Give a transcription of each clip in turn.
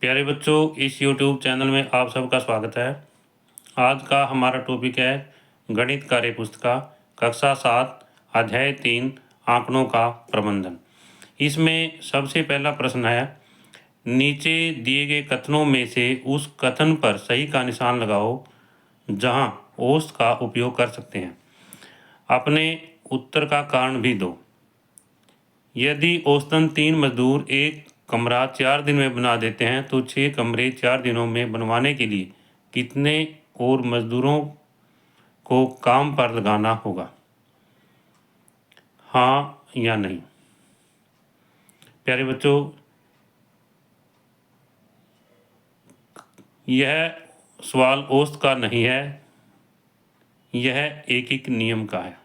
प्यारे बच्चों, इस YouTube चैनल में आप सबका स्वागत है। आज का हमारा टॉपिक है गणित कार्य पुस्तिका कक्षा 7 अध्याय 3 आंकड़ों का प्रबंधन। इसमें सबसे पहला प्रश्न है, नीचे दिए गए कथनों में से उस कथन पर सही का निशान लगाओ जहां औसत का उपयोग कर सकते हैं। अपने उत्तर का कारण भी दो। यदि औसतन 3 मजदूर एक कमरा 4 दिन में बना देते हैं तो 6 कमरे 4 दिनों में बनवाने के लिए कितने और मजदूरों को काम पर लगाना होगा? हाँ या नहीं? प्यारे बच्चों, यह सवाल औसत का नहीं है, यह एक नियम का है।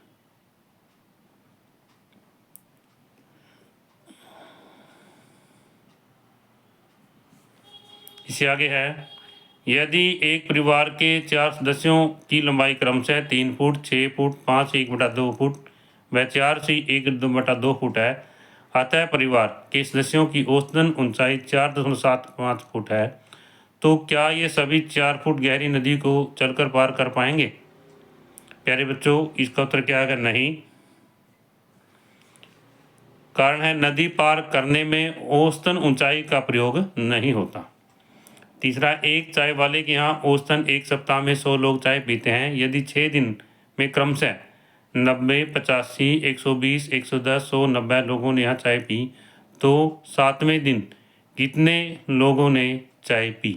इससे आगे है, यदि एक परिवार के 4 सदस्यों की लंबाई क्रमशः 3 फुट, 6 फुट, 5 1/2 फुट व 4 से 1/2 फुट है, अतः परिवार के सदस्यों की औसतन ऊंचाई 4.75 फुट है, तो क्या ये सभी 4 फुट गहरी नदी को चलकर पार कर पाएंगे? प्यारे बच्चों, इसका उत्तर क्या है? नहीं। कारण है, नदी पार करने में औसतन ऊंचाई का प्रयोग नहीं होता। तीसरा, एक चाय वाले के यहाँ औसतन एक सप्ताह में 100 लोग चाय पीते हैं। यदि 6 दिन में क्रमशः 90, 85, 120, 110, 100, 90 लोगों ने यहाँ चाय पी तो 7वें दिन कितने लोगों ने चाय पी?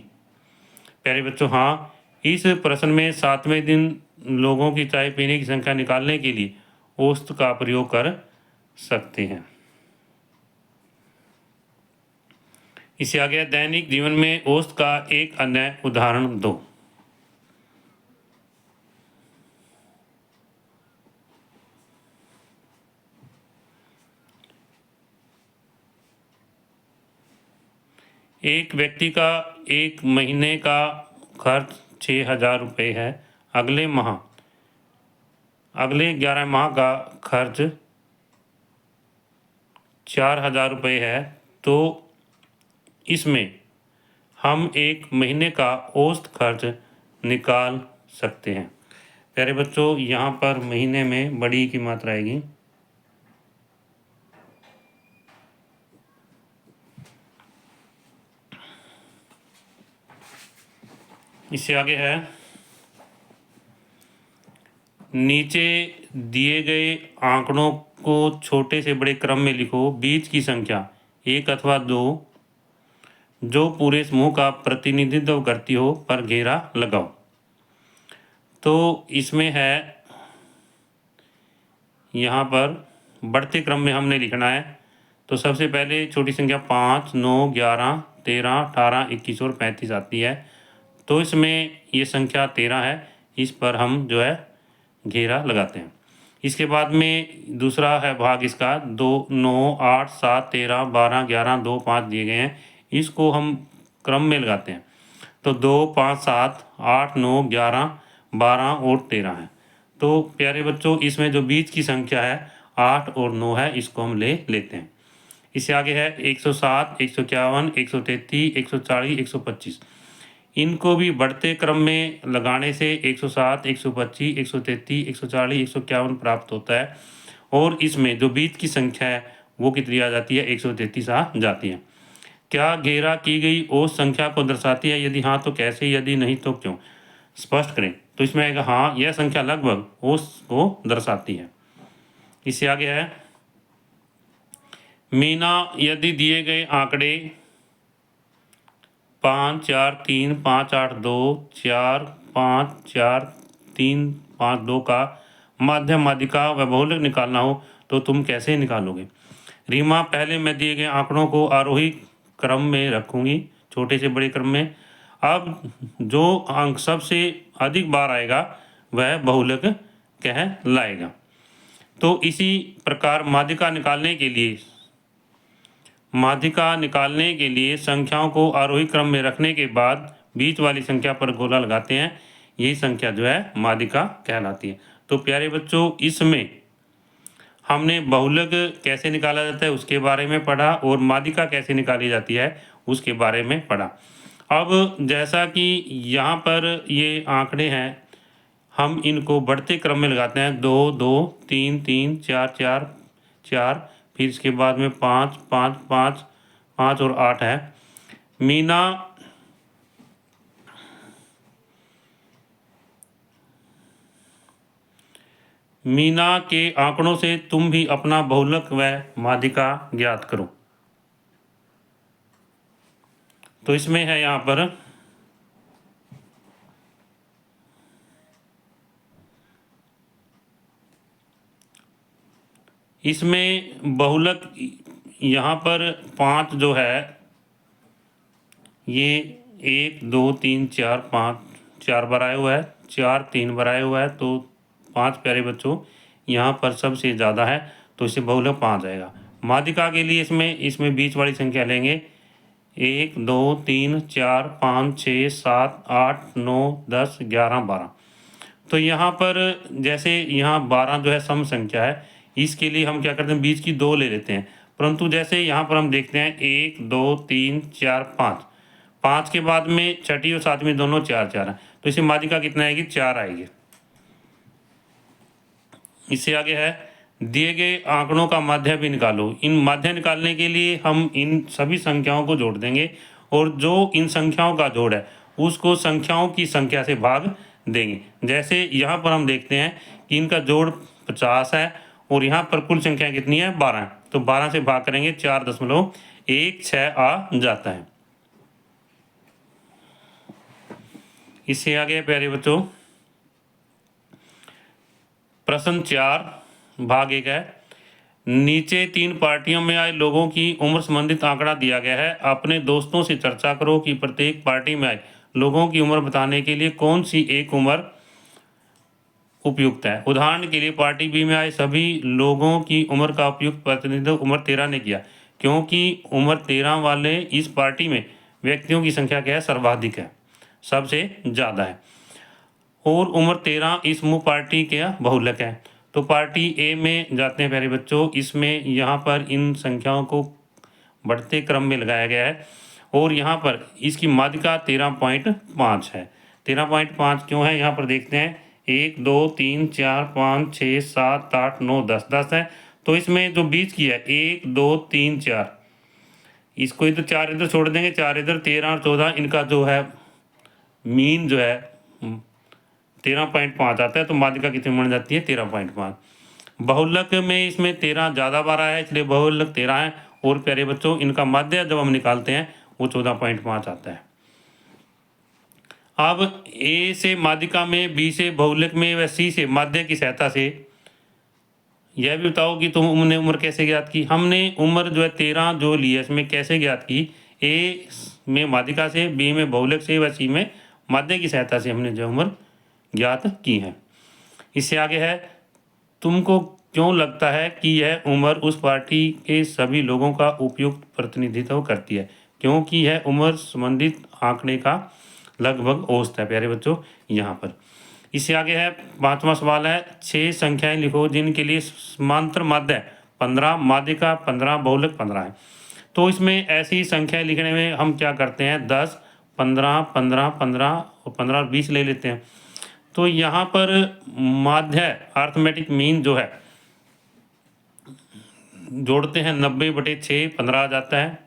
प्यारे बच्चों, हाँ, इस प्रश्न में 7वें दिन लोगों की चाय पीने की संख्या निकालने के लिए औसत का प्रयोग कर सकते हैं। इससे आगे, दैनिक जीवन में औसत का एक अन्य उदाहरण दो। एक व्यक्ति का एक महीने का खर्च 6,000 रुपये है। अगले 11 माह का खर्च 4,000 रुपये है, तो इसमें हम एक महीने का औसत खर्च निकाल सकते हैं। प्यारे बच्चों, यहाँ पर महीने में बड़ी की मात्रा आएगी। इससे आगे है, नीचे दिए गए आंकड़ों को छोटे से बड़े क्रम में लिखो। बीच की संख्या 1 अथवा 2 जो पूरे समूह का प्रतिनिधित्व करती हो पर घेरा लगाओ। तो इसमें है, यहाँ पर बढ़ते क्रम में हमने लिखना है। तो सबसे पहले छोटी संख्या 5, 9, 11, 13, 18, 21 और 35 आती है। तो इसमें ये संख्या 13 है, इस पर हम जो है घेरा लगाते हैं। इसके बाद में दूसरा है भाग इसका 2, 9, 8, 7, 13, 12, 11, 2, 5 दिए गए हैं, इसको हम क्रम में लगाते हैं। तो 2, 5, 7, 8, 9, 11, 12 और 13 है। तो प्यारे बच्चों, इसमें जो बीच की संख्या है 8 और 9 है, इसको हम ले लेते हैं। इससे आगे है 107, 151, 133, 140, 125। इनको भी बढ़ते क्रम में लगाने से 107, 125, 133, 140, 151 प्राप्त होता है, और इसमें जो बीच की संख्या है वो कितनी आ जाती है? 133 आ जाती है। क्या घेरा की गई औसत संख्या को दर्शाती है? यदि हाँ तो कैसे, यदि नहीं तो क्यों? स्पष्ट करें। तो इसमें आएगा हाँ, यह संख्या लगभग औसत को दर्शाती है। इससे आगे है, मीना यदि दिए गए आंकड़े 5, 4, 3, 5, 8, 2, 4, 5, 4, 3, 5, 2 का माध्यम, माध्यिका व बहुलक निकालना हो तो तुम कैसे निकालोगे? रीमा, पहले मैं दिए गए आंकड़ों को आरोही क्रम में रखूंगी, छोटे से बड़े क्रम में। अब जो अंक सबसे अधिक बार आएगा वह बहुलक कहलाएगा। तो इसी प्रकार माध्यिका निकालने के लिए संख्याओं को आरोही क्रम में रखने के बाद बीच वाली संख्या पर गोला लगाते हैं, यही संख्या जो है माध्यिका कहलाती है। तो प्यारे बच्चों, इसमें हमने बहुलक कैसे निकाला जाता है उसके बारे में पढ़ा, और माध्यिका कैसे निकाली जाती है उसके बारे में पढ़ा। अब जैसा कि यहाँ पर ये आंकड़े हैं, हम इनको बढ़ते क्रम में लगाते हैं। 2 2 3 3 4 4 4, फिर इसके बाद में 5 5 5 5 और 8 है। मीना के आंकड़ों से तुम भी अपना बहुलक व माध्यिका ज्ञात करो। तो इसमें है यहाँ पर इसमें बहुलक यहाँ पर 5 जो है, ये 1 2 3 4 5 4 बार आया हुआ है, 4 3 बार आया हुआ है, तो 5 प्यारे बच्चों यहाँ पर सबसे ज़्यादा है, तो इसे बहुलक 5 आएगा। माध्यिका के लिए इसमें बीच वाली संख्या लेंगे, 1 2 3 4 5 6 7 8 9 10 11 12। तो यहाँ पर जैसे यहाँ 12 जो है सम संख्या है, इसके लिए हम क्या करते हैं, बीच की 2 ले लेते हैं। परंतु जैसे यहाँ पर हम देखते हैं 1 2 3 4 5, 5 के बाद में छठी और सातवीं दोनों 4 4 है, तो इसे माध्यिका कितना आएगी, 4 आएगी। इससे आगे है, दिए गए आंकड़ों का माध्य भी निकालो। इन माध्य निकालने के लिए हम इन सभी संख्याओं को जोड़ देंगे, और जो इन संख्याओं का जोड़ है उसको संख्याओं की संख्या से भाग देंगे। जैसे यहाँ पर हम देखते हैं कि इनका जोड़ 50 है और यहाँ पर कुल संख्या कितनी है, 12 है, तो 12 से भाग करेंगे 4.16 आ जाता है। इससे आगे प्यारे बच्चों प्रश्न 4 भाग 1 है, नीचे 3 पार्टियों में आए लोगों की उम्र संबंधित आंकड़ा दिया गया है। अपने दोस्तों से चर्चा करो कि प्रत्येक पार्टी में आए लोगों की उम्र बताने के लिए कौन सी एक उम्र उपयुक्त है। उदाहरण के लिए पार्टी बी में आए सभी लोगों की उम्र का उपयुक्त प्रतिनिधित्व उम्र 13 ने किया, क्योंकि उम्र 13 वाले इस पार्टी में व्यक्तियों की संख्या क्या है, सर्वाधिक है, सबसे ज़्यादा है, और उम्र 13 इस समूह पार्टी के बहुलक है। तो पार्टी ए में जाते हैं प्यारे बच्चों। इसमें यहाँ पर इन संख्याओं को बढ़ते क्रम में लगाया गया है, और यहाँ पर इसकी माध्यिका 13.5 है। 13.5 क्यों है, यहाँ पर देखते हैं 1 2 3 4 5 6 7 8 9 10 10 है, तो इसमें जो बीच की है 1 2 3 4, इसको इधर 4 इधर छोड़ देंगे, 4 इधर, 13 और 14 इनका जो है मीन जो है 13.5 आता है, तो माध्यिका कितनी बन जाती है, 13.5। बहुलक में इसमें 13 ज़्यादा बार आया है, इसलिए बहुलक 13 है, और प्यारे बच्चों इनका माध्य जब हम निकालते हैं वो 14.5 आता है। अब ए से माध्यिका में, बी से बहुलक में व सी से माध्य की सहायता से यह भी बताओ कि तुमने उम्र कैसे ज्ञात की। हमने उम्र जो है 13 जो ली है, इसमें कैसे ज्ञात की, ए में माध्यिका से, बी में बहुलक से व सी में माध्य की सहायता से हमने जो उम्र ज्ञात की है। इससे आगे है, तुमको क्यों लगता है कि यह उम्र उस पार्टी के सभी लोगों का उपयुक्त प्रतिनिधित्व करती है, क्योंकि यह उम्र संबंधित आंकड़े का लगभग औसत है प्यारे बच्चों यहाँ पर। इससे आगे है 5वां सवाल है, 6 संख्याएं लिखो जिनके लिए समांतर माध्य 15, माध्यिका 15, बहुलक 15 है। तो इसमें ऐसी संख्याएं लिखने में हम क्या करते हैं, 10 15 15 15 और 15 20 ले लेते हैं। तो यहाँ पर माध्य अर्थमेटिक मीन जो है जोड़ते हैं, 90/6 15 आ जाता है,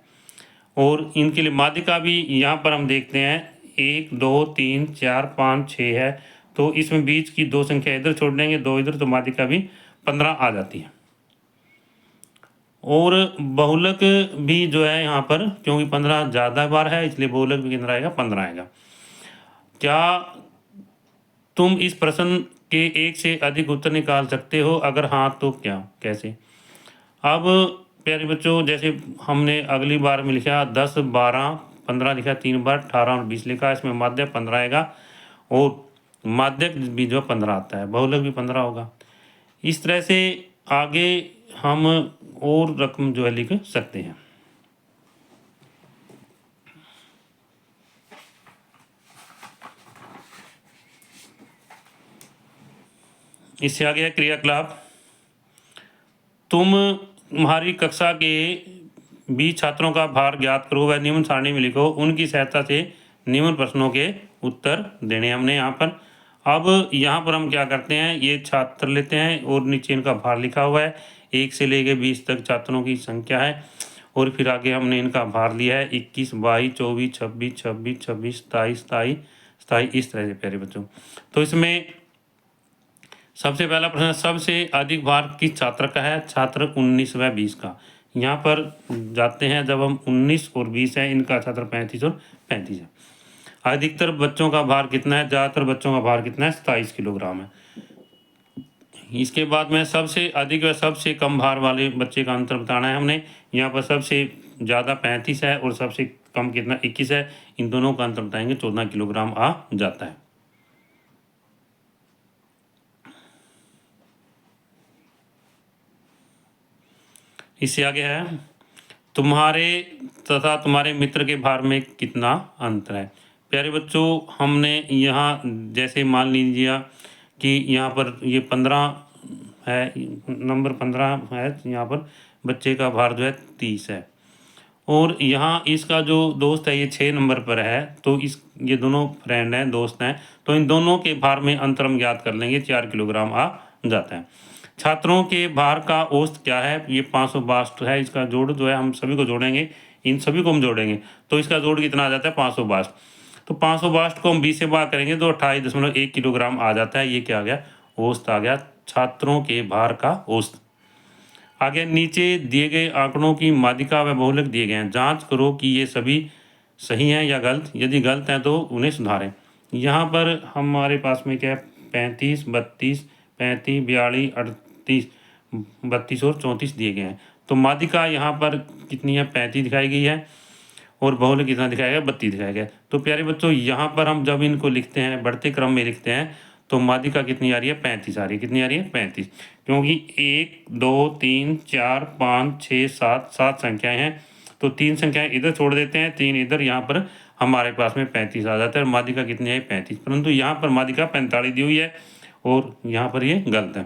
और इनके लिए माध्यिका भी यहाँ पर हम देखते हैं 1 2 3 4 5 6 है, तो इसमें बीच की 2 संख्या इधर छोड़ देंगे, 2 इधर, तो माध्यिका भी 15 आ जाती है। और बहुलक भी जो है यहाँ पर, क्योंकि 15 ज़्यादा बार है इसलिए बहुलक भी कितना आएगा, 15 आएगा। क्या तुम इस प्रश्न के एक से अधिक उत्तर निकाल सकते हो, अगर हाँ तो क्या, कैसे। अब प्यारे बच्चों जैसे हमने अगली बार में लिखा 10 12 15 लिखा 3 बार, 18 और 20 लिखा, इसमें माध्य 15 आएगा, और माध्यक भी जो 15 आता है, बहुलक भी 15 होगा। इस तरह से आगे हम और रकम जो है लिख सकते हैं। इससे आगे है क्रियाकलाप। तुम्हारी कक्षा के 20 छात्रों का भार ज्ञात करो व निम्न सारणी में लिखो। उनकी सहायता से निम्न प्रश्नों के उत्तर देने हमने यहाँ पर। अब यहाँ पर हम क्या करते हैं, ये छात्र लेते हैं और नीचे इनका भार लिखा हुआ है। 1 से लेकर 20 तक छात्रों की संख्या है और फिर आगे हमने इनका भार लिया है 21, 22, 24, 26, 26, 26, 27, 27, 27, इस तरह से प्यारे बच्चों। तो इसमें सबसे पहला प्रश्न, सबसे अधिक भार किस छात्र का है? छात्र 19 व 20 का। यहाँ पर जाते हैं जब हम 19 और 20 है, इनका छात्र 35 और 35 है। अधिकतर बच्चों का भार कितना है? ज़्यादातर बच्चों का भार कितना है? 27 किलोग्राम है। इसके बाद में सबसे अधिक व सबसे कम भार वाले बच्चे का अंतर बताना है हमने। यहाँ पर सबसे ज़्यादा 35 है और सबसे कम कितना 21 है। इन दोनों का अंतर बताएंगे, 14 किलोग्राम आ जाता है। इससे आगे है, तुम्हारे तथा तुम्हारे मित्र के भार में कितना अंतर है? प्यारे बच्चों, हमने यहाँ जैसे मान लीजिए कि यहाँ पर ये 15 है, नंबर 15 है, यहाँ पर बच्चे का भार जो है 30 है और यहाँ इसका जो दोस्त है ये 6 नंबर पर है। तो ये दोनों फ्रेंड हैं, दोस्त हैं, तो इन दोनों के भार में अंतर हम ज्ञात कर लेंगे, 4 किलोग्राम आ जाता है। छात्रों के भार का औसत क्या है? ये 562 है। इसका जोड़ जो है हम सभी को जोड़ेंगे, इन सभी को हम जोड़ेंगे तो इसका जोड़ कितना आ जाता है? 562। तो 562 को हम 20 से भाग करेंगे तो 28.1 किलोग्राम आ जाता है। ये क्या आ गया? औसत आ गया, छात्रों के भार का औसत। आगे नीचे दिए गए आंकड़ों की माध्यिका व बहुलक दिए गए हैं। जांच करो कि ये सभी सही हैं या गलत। यदि गलत हैं तो उन्हें सुधारें। यहाँ पर हमारे पास में क्या है? 35, 32, 35, 42, 38, 32 और 34 दिए गए हैं। तो माध्यिका यहाँ पर कितनी है? 35 दिखाई गई है और बहुलक कितना दिखाया गया? 32 दिखाया गया। तो प्यारे बच्चों, यहाँ पर हम जब इनको लिखते हैं, बढ़ते क्रम में लिखते हैं, तो माध्यिका कितनी आ रही है? 35 आ रही है। कितनी आ रही है? 35। क्योंकि 1, 2, 3, 4, 5, 6, 7, 7 संख्याएं हैं, तो 3 संख्याएं इधर छोड़ देते हैं, 3 इधर, यहाँ पर हमारे पास में 35 आ जाता है। माध्यिका कितनी है? 35। परंतु यहाँ पर माध्यिका 45 दी हुई है और यहाँ पर ये गलत है।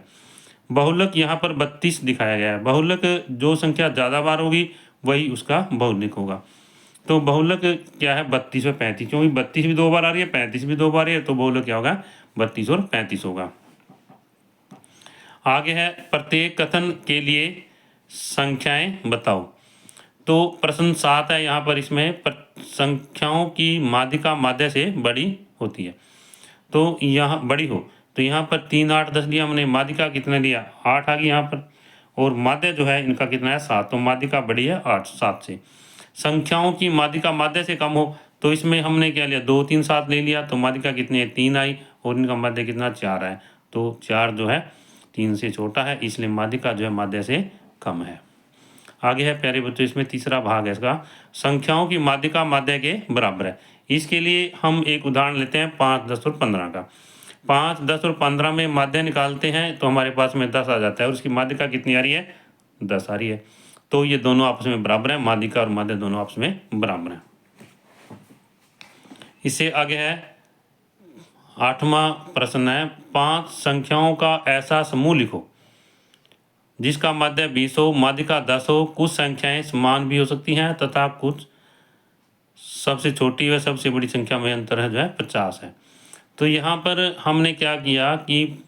बहुलक यहाँ पर 32 दिखाया गया है। बहुलक जो संख्या ज़्यादा बार होगी वही उसका बहुलक होगा। तो बहुलक क्या है? 32 और 35, क्योंकि 32 भी 2 बार आ रही है, 35 भी 2 बार आ रही है, तो बहुलक क्या होगा? 32 और 35 होगा। आगे है, प्रत्येक कथन के लिए संख्याएं बताओ। तो प्रश्न 7 है यहाँ पर। इसमें संख्याओं की माध्यिका माध्य से बड़ी होती है। तो यहाँ बड़ी हो, तो यहाँ पर 3, 8, 10 लिया हमने। माध्यिका कितना लिया? 8 आ गई यहाँ पर। और माध्य जो है इनका कितना है? 7। तो माध्यिका बड़ी है 8, 7 से। संख्याओं की माध्यिका माध्य से कम हो, तो इसमें हमने क्या लिया? 2, 3, 7 ले लिया, तो माध्यिका कितनी है? 3 आई और इनका माध्य कितना? 4 है। तो 4 जो है 3 से छोटा है, इसलिए माध्यिका जो है माध्य से कम है। आगे है प्यारे बच्चों, इसमें तीसरा भाग है इसका, संख्याओं की माध्यिका माध्य के बराबर है। इसके लिए हम एक उदाहरण लेते हैं 5, 10 और 15 का। 5, 10 और 15 में माध्य निकालते हैं तो हमारे पास में 10 आ जाता है और उसकी माध्यिका कितनी आ रही है? 10 आ रही है। तो ये दोनों आपस में बराबर है, माध्यिका और माध्य दोनों आपस में बराबर है। इससे आगे है 8वां प्रश्न है, 5 संख्याओं का ऐसा समूह लिखो जिसका माध्य 20 हो, माध्यिका 10 हो। कुछ संख्याएं समान भी हो सकती हैं तथा कुछ सबसे छोटी व सबसे बड़ी संख्या में अंतर है जो है 50 है। तो यहाँ पर हमने क्या किया कि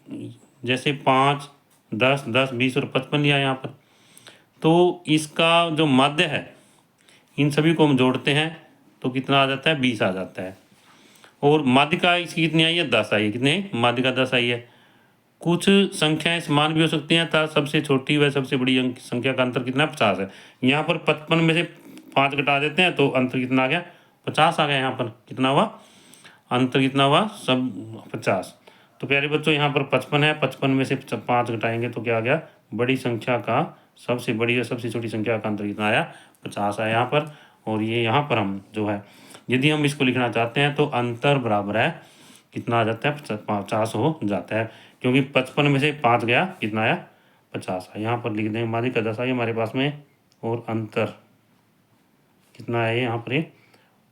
जैसे 5, 10, 10, 20 और 55 लिया यहाँ पर। तो इसका जो माध्य है इन सभी को हम जोड़ते हैं तो कितना आ जाता है? 20 आ जाता है। और माध्यिका इसकी कितनी आई है? 10 आई है। कितनी? माध्यिका 10 आई है। कुछ संख्याएं समान भी हो सकती हैं तथा सबसे छोटी व सबसे बड़ी संख्या का अंतर कितना? 50 है। यहाँ पर 55 में से 5 घटा देते हैं तो अंतर कितना आ गया? 50 आ गया। यहाँ पर कितना हुआ? अंतर कितना हुआ? सब 50। तो प्यारे बच्चों, यहाँ पर 55 है, 55 में से 5 घटाएंगे तो क्या आ गया? बड़ी संख्या का सबसे बड़ी और सबसे छोटी संख्या का अंतर कितना आया? 50 आया यहाँ पर। और ये यहाँ पर हम जो है, यदि हम इसको लिखना चाहते हैं तो अंतर बराबर है कितना आ जाता है? 50 हो जाता है, क्योंकि 55 में से 5 गया, कितना आया? 50 आया। यहाँ पर लिख देंगे माध्यिका 10 आई हमारे पास में और अंतर कितना है? यहाँ पर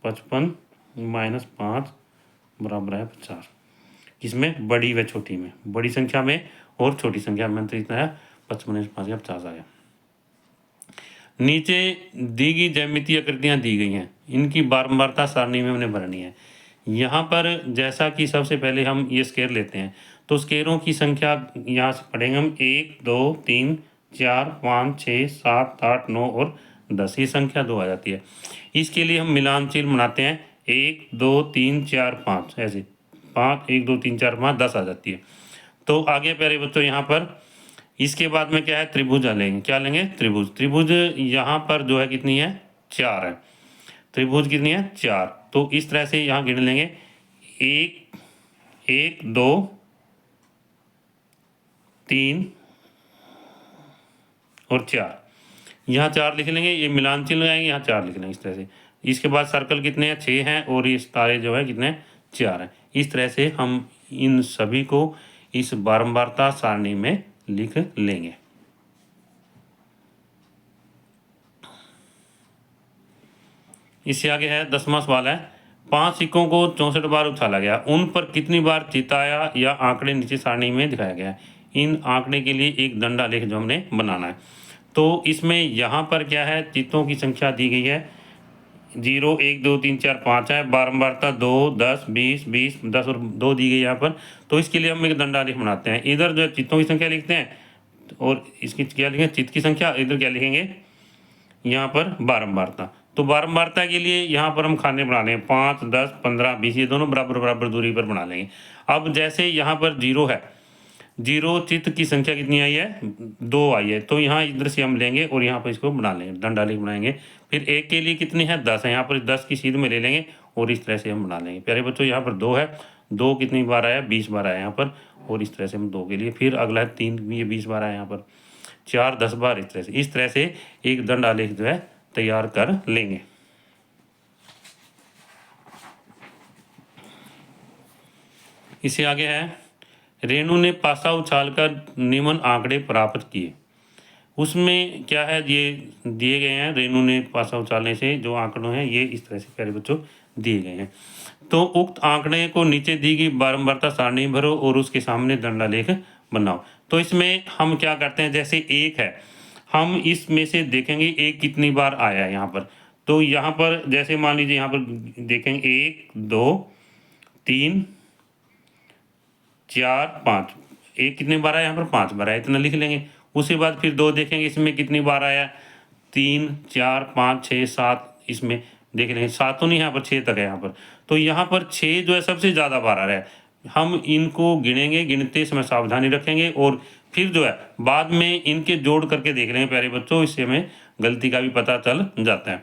55 - 5 बराबर है 50। किसमें? बड़ी व छोटी में। बड़ी संख्या में और छोटी संख्या में अंतर कितना है? 55 में से 5 गया, 50 आ गया। नीचे दी गई ज्यामितीय आकृतियाँ दी गई हैं, इनकी बारंबारता सारणी में हमने भरनी है। यहाँ पर जैसा कि सबसे पहले हम ये स्क्वायर लेते हैं, तो स्क्वायरों की संख्या यहाँ से पढ़ेंगे हम 1 2 3 4 5 6 7 8 9 और 10, ये संख्या 2 आ जाती है। इसके लिए हम मिलान चिन्ह बनाते हैं, 1 2 3 4 5, ऐसे 5 1 2 3 4 5 10 आ जाती है। तो आगे प्यारे बच्चों यहाँ पर इसके बाद में क्या है, त्रिभुज लेंगे। क्या लेंगे? त्रिभुज। त्रिभुज यहाँ पर जो है कितनी है? 4 है। त्रिभुज कितनी है? 4। तो इस तरह से यहाँ गिन लेंगे, 1 1 2 3 और 4, यहाँ 4 लिख लेंगे, ये मिलान चिन्ह लगाएंगे, यहाँ 4 लिख लेंगे इस तरह से। इसके बाद सर्कल कितने हैं? 6 हैं, और ये तारे जो है कितने? 4 हैं। इस तरह से हम इन सभी को इस बारंबारता सारणी में लिख लेंगे। इससे आगे है 10वां सवाल है, 5 सिक्कों को 64 बार उछाला गया, उन पर कितनी बार चिताया या आंकड़े नीचे सारणी में दिखाया गया है। इन आंकड़े के लिए एक दंडालेख जो हमने बनाना है। तो इसमें यहाँ पर क्या है, चित्तों की संख्या दी गई है 0 1 2 3 4 5 है, बारंबारता 2 10 20 20 10 और 2 दी गई यहाँ पर। तो इसके लिए हम एक दंडालेख बनाते हैं। इधर जो चित्तों की संख्या लिखते हैं और इसकी क्या लिखेंगे? चित्त की संख्या। इधर क्या लिखेंगे? यहाँ पर बारंबारता। तो बारंबारता के लिए यहाँ पर हम खाने बना लेंगे 5 10 15 20, ये दोनों बराबर बराबर दूरी पर बना लेंगे। अब जैसे यहाँ पर 0 है, 0 चित्त की संख्या कितनी आई है? 2 आई है। तो यहाँ इधर से हम लेंगे और यहाँ पर इसको बना लेंगे, दंडालेख बनाएंगे। फिर 1 के लिए कितनी है? 10 है, यहाँ पर 10 की सीध में ले लेंगे और इस तरह से हम बना लेंगे। प्यारे बच्चों यहाँ पर 2 है, 2 कितनी बार आया? 20 बार आया यहाँ पर, और इस तरह से हम 2 के लिए। फिर अगला है 3, ये 20 बार आया यहाँ पर, 4 10 बार, इस तरह से एक दंडालेख जो है तैयार कर लेंगे। इससे आगे है, रेणु ने पासा उछालकर निम्न आंकड़े प्राप्त किए। उसमें क्या है, ये दिए गए हैं, रेणु ने पासा उछालने से जो आंकड़े हैं ये इस तरह से प्यारे बच्चों दिए गए हैं। तो उक्त आंकड़े को नीचे दी गई बारंबारता सारणी भरो और उसके सामने दंडालेख बनाओ। तो इसमें हम क्या करते हैं, जैसे 1 है, हम इसमें से देखेंगे 1 कितनी बार आया है यहाँ पर। तो यहाँ पर जैसे मान लीजिए यहाँ पर देखेंगे 1 2 3 4 5, 1 कितनी बार आया? यहाँ पर 5 बार आया, इतना लिख लेंगे। उसके बाद फिर 2 देखेंगे, इसमें कितनी बार आया? 3 4 5 6 7, इसमें देख लेंगे 7 तो नहीं, यहाँ पर 6 तक है यहाँ पर। तो यहाँ पर 6 जो है सबसे ज़्यादा बार आ रहा है। हम इनको गिनेंगे, गिनते समय सावधानी रखेंगे और फिर जो है बाद में इनके जोड़ करके देख लेंगे प्यारे बच्चों, इससे हमें गलती का भी पता चल जाता है।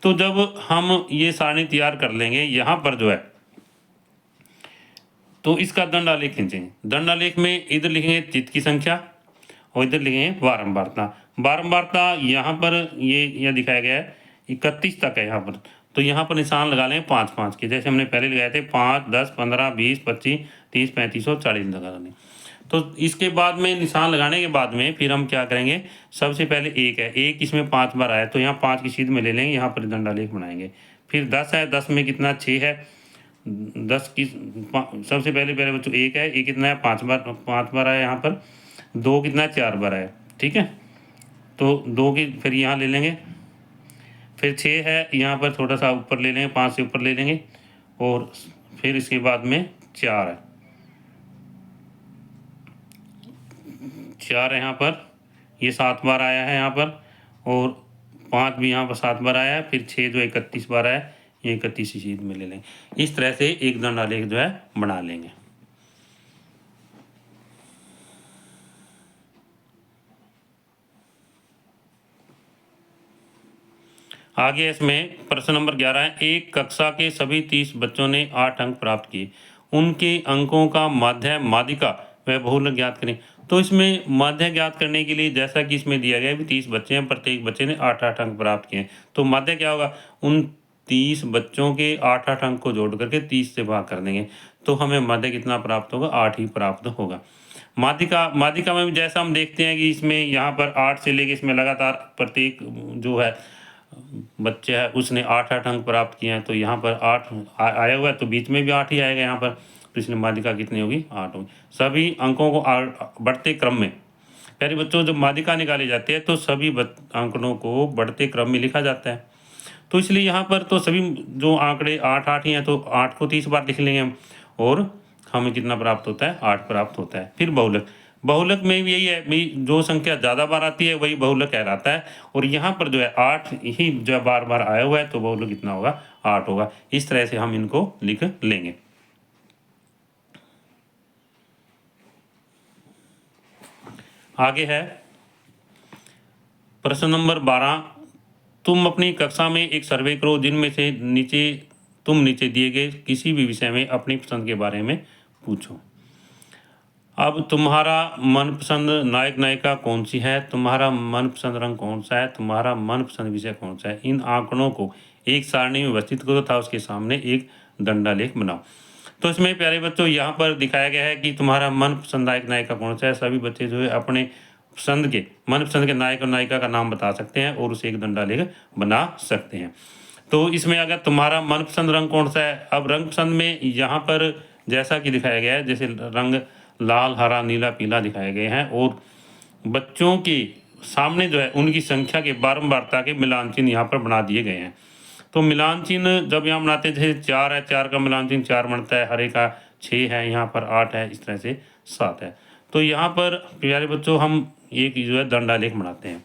तो जब हम ये सारणी तैयार कर लेंगे, यहाँ पर जो है तो इसका दंडालेख खींचेंगे। दंडालेख में इधर लिखेंगे चित्त की संख्या और इधर लिखेंगे बारंबारता। बारंबारता यहाँ पर ये दिखाया गया है 31 तक है यहाँ पर। तो यहाँ पर निशान लगा लें 5 5 के, जैसे हमने पहले लगाए थे 5 10 15 20 25 30 35 और 40 लगा लें। तो इसके बाद में निशान लगाने के बाद में फिर हम क्या करेंगे, सबसे पहले 1 है, 1 इसमें 5 बार आया तो यहाँ 5 की सीध में ले लेंगे, यहाँ पर दंडालेख बनाएंगे। फिर 10 है, 10 में कितना? 6 है, 10 की सबसे पहले पहले बच्चों 1 है, 1 कितना है? 5 बार आया यहाँ पर। 2 कितना है? 4 बार आया, ठीक है। तो 2 की फिर यहाँ ले लेंगे। फिर 6 है, यहाँ पर थोड़ा सा ऊपर ले लेंगे, 5 से ऊपर ले लेंगे, और फिर इसके बाद में 4 है, 4 है यहाँ पर, ये 7 बार आया है यहाँ पर, और 5 भी यहाँ पर 7 बार आया है। फिर 6 जो 31 बार आया, ये 31 इसी में ले लेंगे। इस तरह से एक दंडालेख जो है बना लेंगे। आगे इसमें प्रश्न नंबर 11 है, एक कक्षा के सभी 30 बच्चों ने 8 अंक प्राप्त किए, उनके अंकों का माध्य माध्यिका व बहुलक ज्ञात करें। तो इसमें माध्य ज्ञात करने के लिए जैसा कि इसमें दिया गया है 30 बच्चे हैं, प्रत्येक बच्चे ने 8 अंक प्राप्त किए हैं। तो माध्य क्या होगा, उन 30 बच्चों के 8 अंक को जोड़ करके 30 से भाग कर देंगे, तो हमें माध्य कितना प्राप्त होगा? 8 ही प्राप्त होगा। माध्यिका में भी जैसा हम देखते हैं कि इसमें यहाँ पर 8 से लेके इसमें लगातार प्रत्येक जो है बच्चे है उसने 8 अंक प्राप्त किए हैं। तो यहाँ पर 8 आया हुआ है, तो बीच में भी 8 ही आएगा यहाँ पर। तो इसलिए माध्यिका कितनी होगी? 8 होगी। सभी अंकों को बढ़ते क्रम में प्यारे बच्चों जब माध्यिका निकाली जाती है तो सभी आंकड़ों को बढ़ते क्रम में लिखा जाता है। तो इसलिए यहाँ पर तो सभी जो आंकड़े 8 ही हैं तो 8 को 30 बार लिख लेंगे हम, और हमें कितना प्राप्त होता है, 8 प्राप्त होता है। फिर बहुलक, बहुलक में भी यही है भाई, जो संख्या ज़्यादा बार आती है वही बहुलक कहलाता है, और यहाँ पर जो है 8 ही जो है बार बार आया हुआ है तो बहुलक कितना होगा, 8 होगा। इस तरह से हम इनको लिख लेंगे। आगे है प्रश्न नंबर 12, तुम अपनी कक्षा में एक सर्वे करो जिनमें से नीचे दिए गए किसी भी विषय में अपनी पसंद के बारे में पूछो। अब तुम्हारा मनपसंद नायक नायिका कौन सी है, तुम्हारा मनपसंद रंग कौन सा है, तुम्हारा मनपसंद विषय कौन सा है, इन आंकड़ों को एक सारणी में व्यवस्थित करो तथा उसके सामने एक दंडालेख बनाओ। तो इसमें प्यारे बच्चों यहाँ पर दिखाया गया है कि तुम्हारा मनपसंद नायक नायिका कौन सा है। सभी बच्चे जो है अपने मनपसंद के नायक और नायिका का नाम बता सकते हैं और उसे एक दंडालेख बना सकते हैं। तो इसमें अगर तुम्हारा मनपसंद रंग कौन सा है, अब रंग पसंद में यहाँ पर जैसा कि दिखाया गया है, जैसे रंग लाल, हरा, नीला, पीला दिखाए गए हैं, और बच्चों के सामने जो है उनकी संख्या के बारंबारता के मिलान चिन्ह यहाँ पर बना दिए गए हैं। तो मिलान चिन्ह जब यहाँ बनाते हैं, जैसे 4 है, 4 का मिलान चिन्ह 4 बनता है, हरे का 6 है, यहाँ पर 8 है, इस तरह से 7 है। तो यहाँ पर प्यारे बच्चों हम एक जो है दंडालेख बनाते हैं।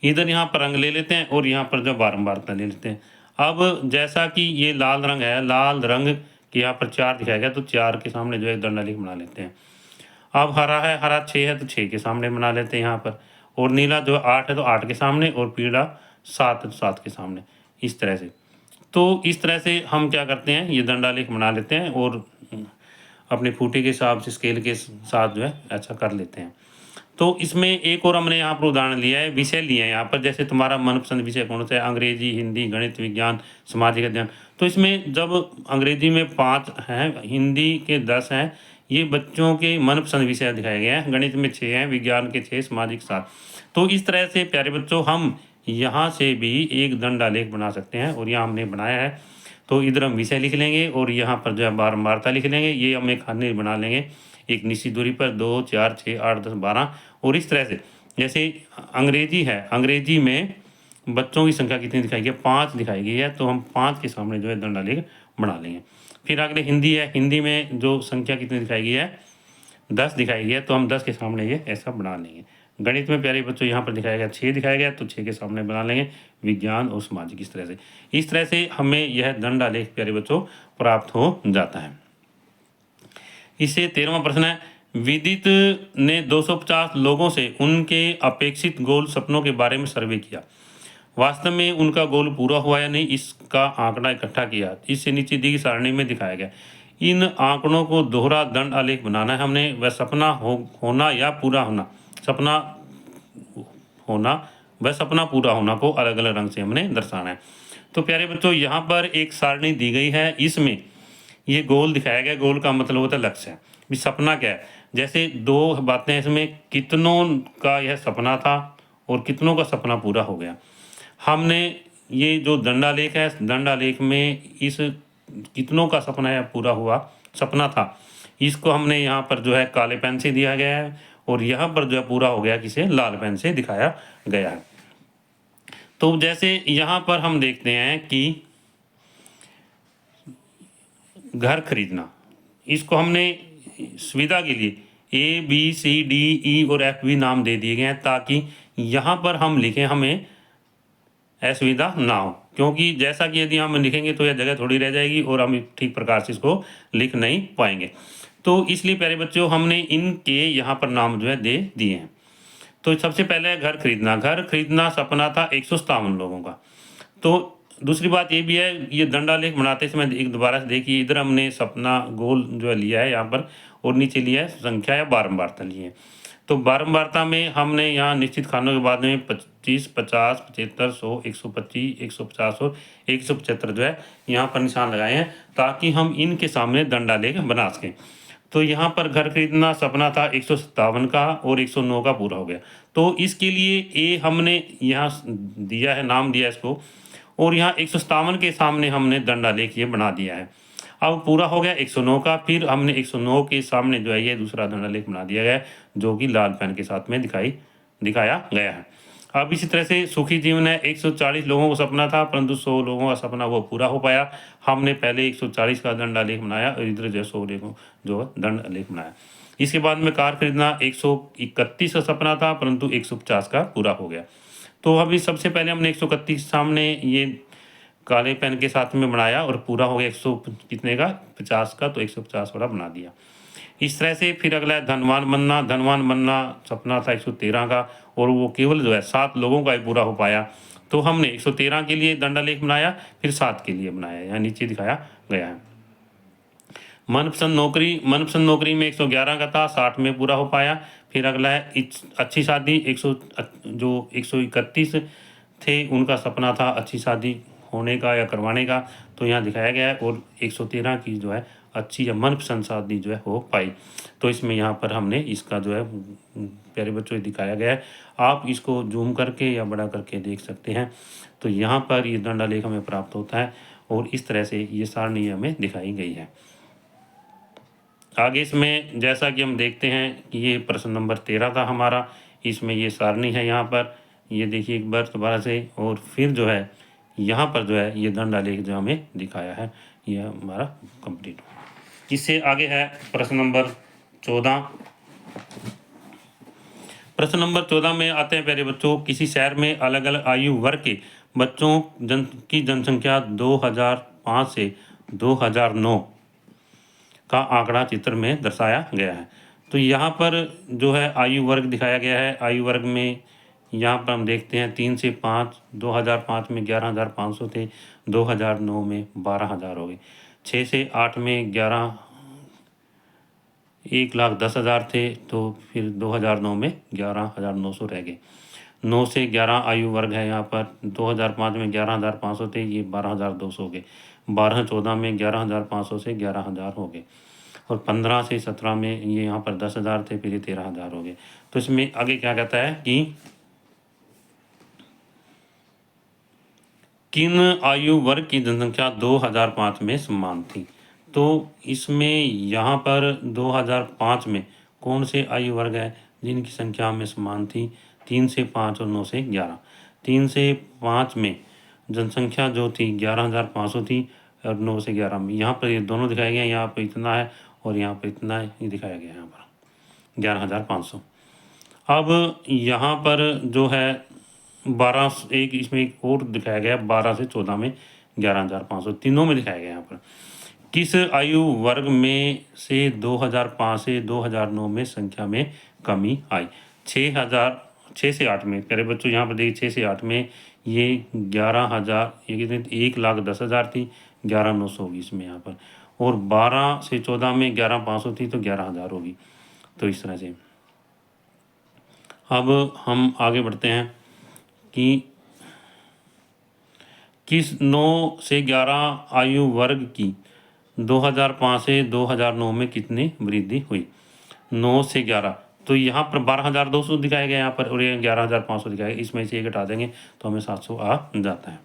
इधर यहाँ पर रंग ले लेते हैं और यहाँ पर जो बारंबारता ले लेते हैं। अब जैसा कि ये लाल रंग है, लाल रंग के यहाँ पर 4 दिखाया गया, तो 4 के सामने जो है दंडालेख बना लेते हैं। अब हरा है, हरा 6 है तो 6 के सामने बना लेते हैं यहाँ पर, और नीला जो 8 है तो 8 के सामने, और पीला 7 है तो 7 के सामने, इस तरह से। तो इस तरह से हम क्या करते हैं, ये दंडालेख बना लेते हैं और अपने फूटे के हिसाब से स्केल के साथ जो है ऐसा कर लेते हैं। तो इसमें एक और हमने यहाँ पर उदाहरण लिया है, विषय लिए हैं यहाँ पर, जैसे तुम्हारा मनपसंद विषय कौन सा है, अंग्रेजी, हिंदी, गणित, विज्ञान, सामाजिक अध्ययन। तो इसमें जब अंग्रेजी में 5 हैं, हिंदी के 10 हैं, ये बच्चों के मनपसंद विषय दिखाए गए हैं, गणित में 6 हैं, विज्ञान के 6, सामाजिक 7। तो इस तरह से प्यारे बच्चों हम यहाँ से भी एक दंडालेख बना सकते हैं, और यहाँ हमने बनाया है। तो इधर हम विषय लिख लेंगे और यहाँ पर जो है बारंबारता लिख लेंगे। ये हम एक खाने बना लेंगे एक निश्चित दूरी पर, 2, 4, 6, 8, 10, 12, और इस तरह से। जैसे अंग्रेजी है, अंग्रेजी में बच्चों की संख्या कितनी दिखाई गई है, 5 दिखाई गई है, तो हम 5 के सामने जो है दंडालेख बना लेंगे। फिर अगले हिंदी है, हिंदी में जो संख्या कितनी दिखाई गई है, 10 दिखाई गई है, तो हम 10 के सामने ये ऐसा बना लेंगे। गणित में प्यारे बच्चों यहाँ पर दिखाया गया 6 दिखाया गया, तो 6 के सामने बना लेंगे। विज्ञान और सामाजिक, इस तरह से हमें यह दंडालेख प्यारे बच्चों प्राप्त हो जाता है। इससे 13वां प्रश्न है, विदित ने 250 लोगों से उनके अपेक्षित गोल सपनों के बारे में सर्वे किया। वास्तव में उनका गोल पूरा हुआ या नहीं, इसका आंकड़ा इकट्ठा किया। इससे नीचे दी गई सारणी में दिखाया गया। इन आंकड़ों को दोहरा दंड आलेख बनाना है हमने। वह सपना होना या पूरा होना, सपना होना व सपना पूरा होना को अलग अलग रंग से हमने दर्शाना है। तो प्यारे बच्चों यहाँ पर एक सारणी दी गई है, इसमें ये गोल दिखाया गया। गोल का मतलब होता है लक्ष्य है। भी सपना क्या है, जैसे 2 बातें हैं इसमें, कितनों का यह सपना था और कितनों का सपना पूरा हो गया। हमने ये जो दंडालेख है, दंडालेख में इस कितनों का सपना है पूरा हुआ सपना था, इसको हमने यहाँ पर जो है काले पेन से दिया गया है, और यहाँ पर जो है पूरा हो गया किसे, लाल पेन से दिखाया गया है। तो जैसे यहाँ पर हम देखते हैं कि घर खरीदना, इसको हमने सुविधा के लिए A, B, C, D, E और F भी नाम दे दिए गए हैं, ताकि यहाँ पर हम लिखें हमें असुविधा ना हो, क्योंकि जैसा कि यदि हम लिखेंगे तो यह जगह थोड़ी रह जाएगी और हम ठीक प्रकार से इसको लिख नहीं पाएंगे। तो इसलिए प्यारे बच्चों हमने इनके यहाँ पर नाम जो है दे दिए हैं। तो सबसे पहले घर खरीदना, घर खरीदना सपना था 157 लोगों का। तो दूसरी बात ये भी है, ये दंडालेख बनाते समय एक दोबारा से देखिए, इधर हमने सपना गोल जो है लिया है यहाँ पर, और नीचे लिया है संख्या या बारंबारता लिए है। तो बारंबारता में हमने यहाँ निश्चित खानों के बाद में 25, 50, 75, 100, 125, 150 और 175 जो है यहाँ पर निशान लगाए हैं, ताकि हम इनके सामने दंडालेख बना सकें। तो यहाँ पर घर खरीदना सपना था 157 का और 109 का पूरा हो गया। तो इसके लिए ए हमने यहाँ दिया है, नाम दिया है इसको, और यहाँ 157 के सामने हमने दंडालेख ये बना दिया है। अब पूरा हो गया 109 का, फिर हमने 109 के सामने जो है ये दूसरा दंडालेख बना दिया गया है, जो कि लाल पेन के साथ में दिखाया गया है। अब इसी तरह से सुखी जीवन है, 140 लोगों को सपना था परंतु 100 लोगों का सपना वो पूरा हो पाया। हमने पहले 140 का दंड आलेख बनाया और इधर जो 100 लोगों जो है दंड आलेख बनाया। इसके बाद में कार खरीदना 131 का सपना था परंतु 150 का पूरा हो गया। तो अभी सबसे पहले हमने 131 सामने ये काले पेन के साथ में बनाया और पूरा हो गया 100 कितने का 50 का, तो 150 वाला बना दिया। इस तरह से फिर अगला है धनवान बनना। धनवान बनना सपना था 113 का और वो केवल जो है 7 लोगों का ही पूरा हो पाया। तो हमने 113 के लिए दंडालेख बनाया, फिर 7 के लिए बनाया, यहाँ नीचे दिखाया गया है। मनपसंद नौकरी में 111 का था, 60 में पूरा हो पाया। फिर अगला है अच्छी शादी, 131 थे उनका सपना था अच्छी शादी होने का या करवाने का, तो यहाँ दिखाया गया है। और 113 की जो है अच्छी या मनपसंद शादी जो है हो पाई। तो इसमें यहाँ पर हमने इसका जो है प्यारे बच्चों दिखाया गया है। आप इसको जूम करके या बड़ा करके देख सकते हैं। तो यहाँ पर ये दंडालेख हमें प्राप्त होता है और इस तरह से ये सारणी हमें दिखाई गई है। आगे इसमें जैसा कि हम देखते हैं कि ये प्रश्न नंबर 13 था हमारा, इसमें ये सारणी है। यहाँ पर ये देखिए एक बार दोबारा से, और फिर जो है यहाँ पर जो है ये दंडालेख जो हमें दिखाया है, ये हमारा कंप्लीट हुआ। इससे आगे है प्रश्न नंबर 14। प्रश्न नंबर 14 में आते हैं प्यारे बच्चों, किसी शहर में अलग अलग आयु वर्ग के बच्चों की जनसंख्या 2005 से 2009 का आंकड़ा चित्र में दर्शाया गया है। तो यहाँ पर जो है आयु वर्ग दिखाया गया है। आयु वर्ग में यहाँ पर हम देखते हैं 3 से 5, 2005 में 11,500 थे, 2009 में 12,000 हो गए। 6 से 8 में 1,10,000 थे, तो फिर 2009 में 11,900 रह गए। 9 से 11 आयु वर्ग है यहाँ पर, 2005 में 11,500 थे, ये 12,200 हो गए। 12-14 में 11,500 से 11,000 हो गए। और 15 से 17 में ये यहाँ पर 10,000 थे, फिर ये 13,000 हो गए। तो इसमें आगे क्या कहता है कि किन आयु वर्ग की जनसंख्या 2005 में समान थी। तो इसमें यहाँ पर 2005 में कौन से आयु वर्ग है जिनकी संख्या में समान थी, 3 से 5 और 9 से 11। 3 से 5 में जनसंख्या जो थी 11,500 थी और 9 से 11 में यहाँ पर ये दोनों दिखाए गए हैं। यहाँ पर इतना है और यहाँ पर इतना है, ये दिखाया गया है यहाँ पर 11,500। अब यहाँ पर जो है 12 एक इसमें एक और दिखाया गया 12 से 14 में 11,500, तीनों में दिखाया गया यहाँ पर। किस आयु वर्ग में से 2005 से 2009 में संख्या में कमी आई। 6 से 8 में प्यारे बच्चों यहाँ पर देखिए 6 से 8 में ये 11,000 ये कितनी 1,10,000 थी, 11,900 होगी इसमें यहाँ पर। और 12 से 14 में 11,500 थी तो 11,000 होगी। तो इस तरह से अब हम आगे बढ़ते हैं कि किस 9 से 11 आयु वर्ग की 2005 से 2009 में कितनी वृद्धि हुई। 9 से 11 तो यहाँ पर 12,200 दिखाया गया यहाँ पर, और ये 11,500 दिखाया गया। इसमें से एक हटा देंगे तो हमें 700 आ जाता है।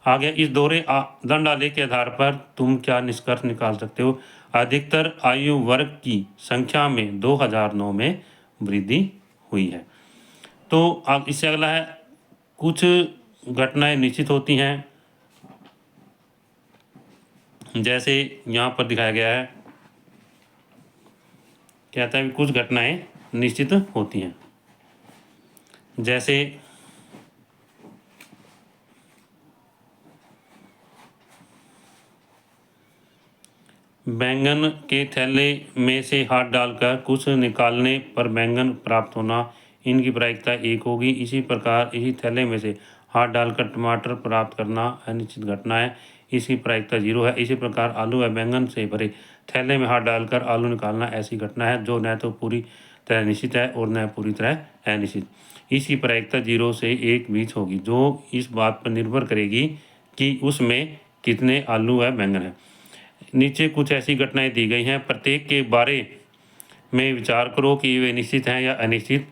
आगे इस दोहरे दंडालेख के आधार पर तुम क्या निष्कर्ष निकाल सकते हो। अधिकतर आयु वर्ग की संख्या में 2009 में वृद्धि हुई है। तो अब इससे अगला है कुछ घटनाएं निश्चित होती हैं, जैसे यहाँ पर दिखाया गया है, कहता है कि कुछ घटनाएं निश्चित होती हैं, जैसे बैंगन के थैले में से हाथ डालकर कुछ निकालने पर बैंगन प्राप्त होना, इनकी प्रायिकता 1 होगी। इसी प्रकार इसी थैले में से हाथ डालकर टमाटर प्राप्त करना अनिश्चित घटना है, इसकी प्रायिकता 0 है। इसी प्रकार आलू व बैंगन से भरे थैले में हाथ डालकर आलू निकालना ऐसी घटना है जो न तो पूरी तरह निश्चित है और न पूरी तरह अनिश्चित, इसकी प्रायिकता 0 से 1 बीच होगी, जो इस बात पर निर्भर करेगी कि उसमें कितने आलू व बैंगन हैं। नीचे कुछ ऐसी घटनाएं दी गई हैं, प्रत्येक के बारे में विचार करो कि वे निश्चित हैं या अनिश्चित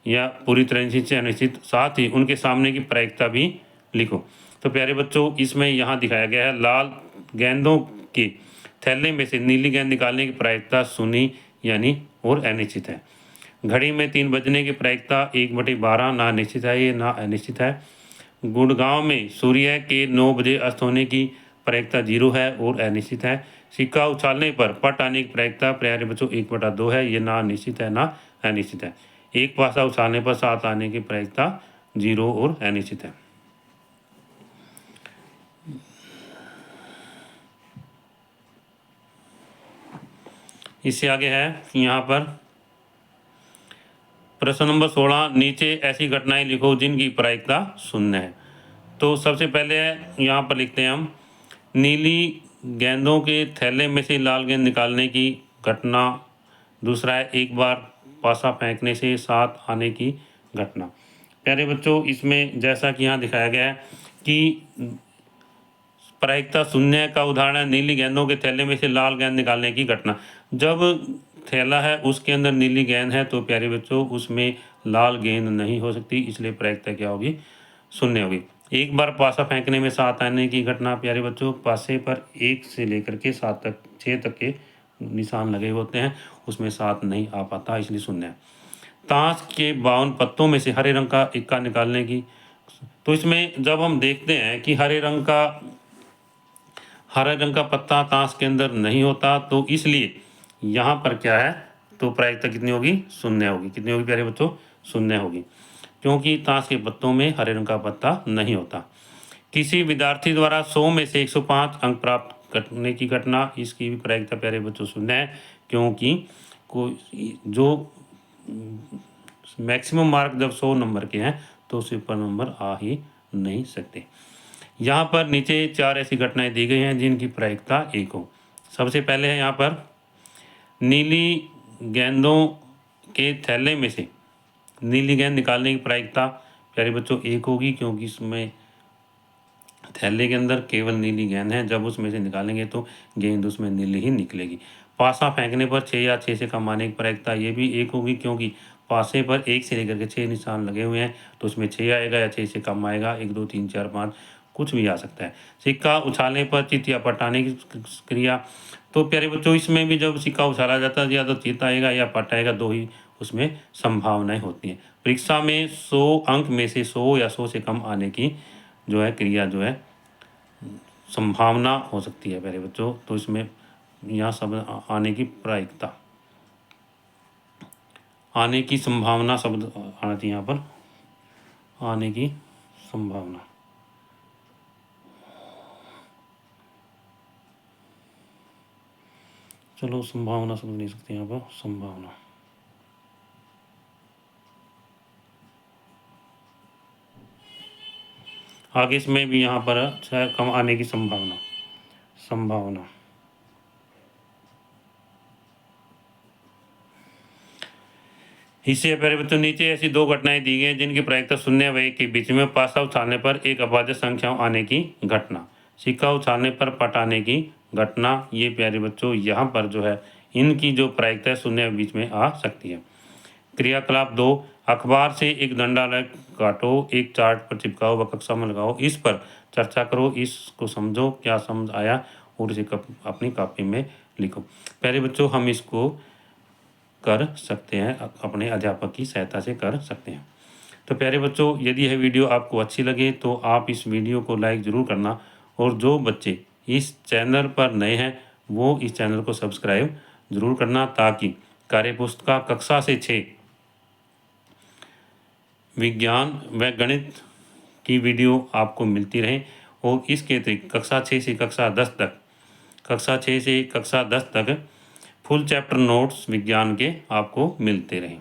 या पूरी तरह निश्चित से अनिश्चित, साथ ही उनके सामने की प्रायिकता भी लिखो। तो प्यारे बच्चों इसमें यहाँ दिखाया गया है लाल गेंदों के थैले में से नीली गेंद निकालने की प्रायिकता 0 यानी और अनिश्चित है। घड़ी में 3 बजने की प्रायिकता 1/12 ना निश्चित है, ये ना अनिश्चित है। गुड़गांव में सूर्य के 9 बजे अस्त होने की प्रायिकता 0 है और अनिश्चित है। सिक्का उछालने पर पट आने की प्रायिकता प्यारे बच्चों 1/2 है, ये ना निश्चित है ना अनिश्चित है। एक पासा उछालने पर 7 आने की प्रायिकता 0 और अनिश्चित है। इससे आगे है यहाँ पर प्रश्न नंबर 16, नीचे ऐसी घटनाएं लिखो जिनकी प्रायिकता 0 है। तो सबसे पहले यहाँ पर लिखते हैं हम, नीली गेंदों के थैले में से लाल गेंद निकालने की घटना। दूसरा है एक बार पासा फेंकने से 7 आने की घटना। प्यारे बच्चों, इसमें जैसा कि यहाँ दिखाया गया है कि प्रायिकता 0 का उदाहरण है नीली गेंदों के थैले में से लाल गेंद निकालने की घटना। जब थैला है उसके अंदर नीली गेंद है तो प्यारे बच्चों उसमें लाल गेंद नहीं हो सकती, इसलिए प्रायिकता क्या होगी? 0 होगी। एक बार पासा फेंकने में 7 आने की घटना। प्यारे बच्चों, पासे पर 1 से लेकर के 7 तक 6 तक के निशान लगे होते हैं, उसमें 7 नहीं आ पाता, इसलिए 0 है। ताश के 52 पत्तों में से हरे रंग का इक्का निकालने की। तो इसमें जब हम देखते हैं कि हरे रंग का पत्ता ताश के अंदर नहीं होता, तो इसलिए यहाँ पर क्या है, तो प्रायिकता कितनी होगी? 0 होगी। कितनी होगी प्यारे बच्चों? 0 होगी, क्योंकि ताश के पत्तों में हरे रंग का पत्ता नहीं होता। किसी विद्यार्थी द्वारा 100 में से 105 अंक प्राप्त करने की घटना, इसकी भी प्रायिकता प्यारे बच्चों 0 है, क्योंकि कोई जो मैक्सिमम मार्क जब 100 नंबर के हैं तो उससे ऊपर नंबर आ ही नहीं सकते। यहाँ पर नीचे 4 ऐसी घटनाएं दी गई हैं जिनकी प्रायिकता 1 हो। सबसे पहले है यहाँ पर नीली गेंदों के थैले में से नीली गेंद निकालने की प्रायिकता प्यारे बच्चों 1 होगी, क्योंकि इसमें थैले के अंदर केवल नीली गेंद है, जब उसमें से निकालेंगे तो गेंद उसमें नीली ही निकलेगी। पासा फेंकने पर 6 या 6 से कम आने की प्रायिकता ये भी 1 होगी, क्योंकि पासे पर 1 से लेकर के 6 निशान लगे हुए हैं, तो उसमें 6 आएगा या 6 से कम आएगा, 1 2 3 4 5 कुछ भी आ सकता है। सिक्का उछालने पर चित या पट आने की क्रिया। तो प्यारे बच्चों, इसमें भी जब सिक्का उछाला जाता है या तो चित आएगा या पट आएगा, 2 ही उसमें संभावनाएं होती हैं। परीक्षा में 100 अंक में से 100 या 100 से कम आने की जो है क्रिया जो है संभावना हो सकती है प्यारे बच्चों। तो इसमें यहाँ शब्द आने की प्रायिकता, आने की संभावना शब्द आना चाहिए यहाँ पर, आने की संभावना। चलो संभावना शब्द नहीं सकते यहाँ पर, संभावना। आगे इसमें भी यहाँ पर कम आने की संभावना, संभावना। इससे प्यारे बच्चों, नीचे ऐसी 2 घटनाएं दी गई हैं जिनकी प्रायिकता 0 व 1 के बीच में। पासा उछालने पर एक अभाज्य संख्या आने की घटना, सिक्का उछालने पर पट आने की घटना। ये प्यारे बच्चों यहाँ पर जो है इनकी जो प्रायिकता है 0 बीच में आ सकती है। क्रियाकलाप 2, अखबार से एक डंडा काटो, एक चार्ट पर चिपकाओ व कक्षा में लगाओ, इस पर चर्चा करो, इसको समझो, क्या समझ आया और इसे अपनी कॉपी में लिखो। प्यारे बच्चों, हम इसको कर सकते हैं, अपने अध्यापक की सहायता से कर सकते हैं। तो प्यारे बच्चों, यदि यह वीडियो आपको अच्छी लगे तो आप इस वीडियो को लाइक ज़रूर करना, और जो बच्चे इस चैनल पर नए हैं वो इस चैनल को सब्सक्राइब ज़रूर करना, ताकि कार्यपुस्तिका कक्षा से 6 विज्ञान व गणित की वीडियो आपको मिलती रहे, और इसके अतिरिक्त कक्षा 6 से कक्षा 10 तक, कक्षा 6 से कक्षा 10 तक फुल चैप्टर नोट्स विज्ञान के आपको मिलते रहें।